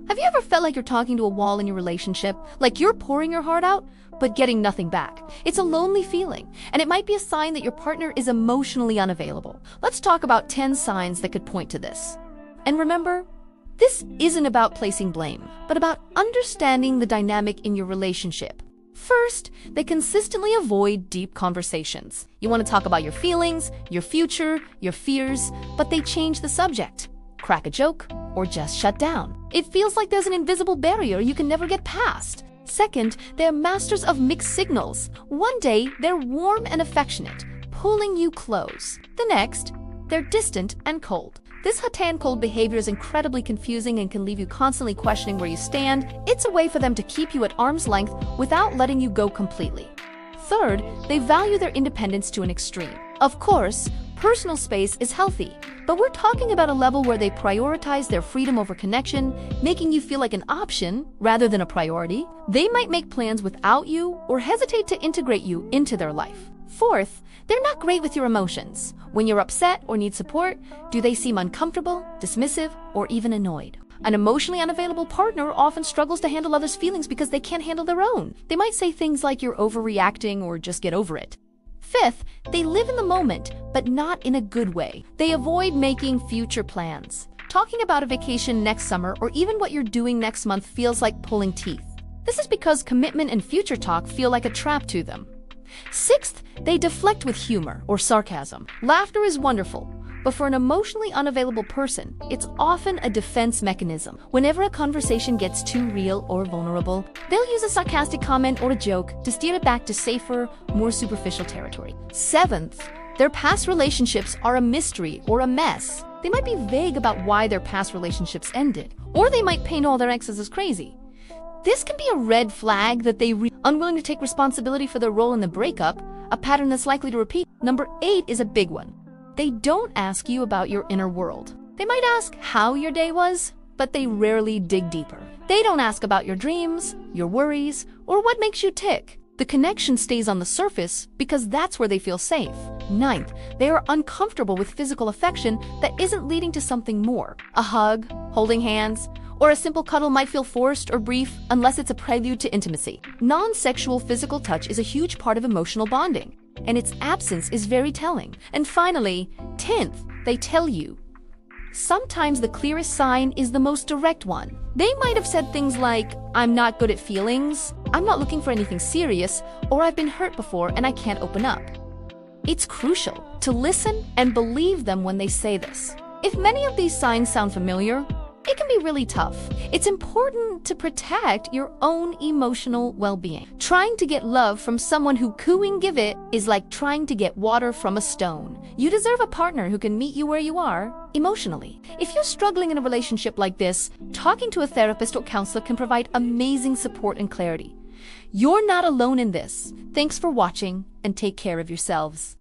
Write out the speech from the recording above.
Have you ever felt like you're talking to a wall in your relationship? Like you're pouring your heart out, but getting nothing back? It's a lonely feeling, and it might be a sign that your partner is emotionally unavailable. Let's talk about 10 signs that could point to this. And remember, this isn't about placing blame, but about understanding the dynamic in your relationship. First, they consistently avoid deep conversations. You want to talk about your feelings, your future, your fears, but they change the subject, crack a joke, or just shut down. It feels like there's an invisible barrier you can never get past. Second, they're masters of mixed signals. One day, they're warm and affectionate, pulling you close. The next, they're distant and cold. This hot and cold behavior is incredibly confusing and can leave you constantly questioning where you stand. It's a way for them to keep you at arm's length without letting you go completely. Third, they value their independence to an extreme. Of course, personal space is healthy, but we're talking about a level where they prioritize their freedom over connection, making you feel like an option rather than a priority. They might make plans without you or hesitate to integrate you into their life. Fourth, they're not great with your emotions. When you're upset or need support, do they seem uncomfortable, dismissive, or even annoyed? An emotionally unavailable partner often struggles to handle others' feelings because they can't handle their own. They might say things like you're overreacting or just get over it. Fifth, they live in the moment, but not in a good way. They avoid making future plans. Talking about a vacation next summer or even what you're doing next month feels like pulling teeth. This is because commitment and future talk feel like a trap to them. Sixth, they deflect with humor or sarcasm. Laughter is wonderful, but for an emotionally unavailable person, it's often a defense mechanism. Whenever a conversation gets too real or vulnerable, they'll use a sarcastic comment or a joke to steer it back to safer, more superficial territory. Seventh, their past relationships are a mystery or a mess. They might be vague about why their past relationships ended, or they might paint all their exes as crazy. This can be a red flag that they are unwilling to take responsibility for their role in the breakup, a pattern that's likely to repeat. Number 8 is a big one. They don't ask you about your inner world. They might ask how your day was, but they rarely dig deeper. They don't ask about your dreams, your worries, or what makes you tick. The connection stays on the surface because that's where they feel safe. Ninth, they are uncomfortable with physical affection that isn't leading to something more. A hug, holding hands, or a simple cuddle might feel forced or brief unless it's a prelude to intimacy. Non-sexual physical touch is a huge part of emotional bonding, and its absence is very telling. And finally, 10th, they tell you. Sometimes the clearest sign is the most direct one. They might have said things like, "I'm not good at feelings," "I'm not looking for anything serious," or "I've been hurt before and I can't open up." It's crucial to listen and believe them when they say this. If many of these signs sound familiar, it can be really tough. It's important to protect your own emotional well-being. Trying to get love from someone who couldn't give it is like trying to get water from a stone. You deserve a partner who can meet you where you are emotionally. If you're struggling in a relationship like this, talking to a therapist or counselor can provide amazing support and clarity. You're not alone in this. Thanks for watching, and take care of yourselves.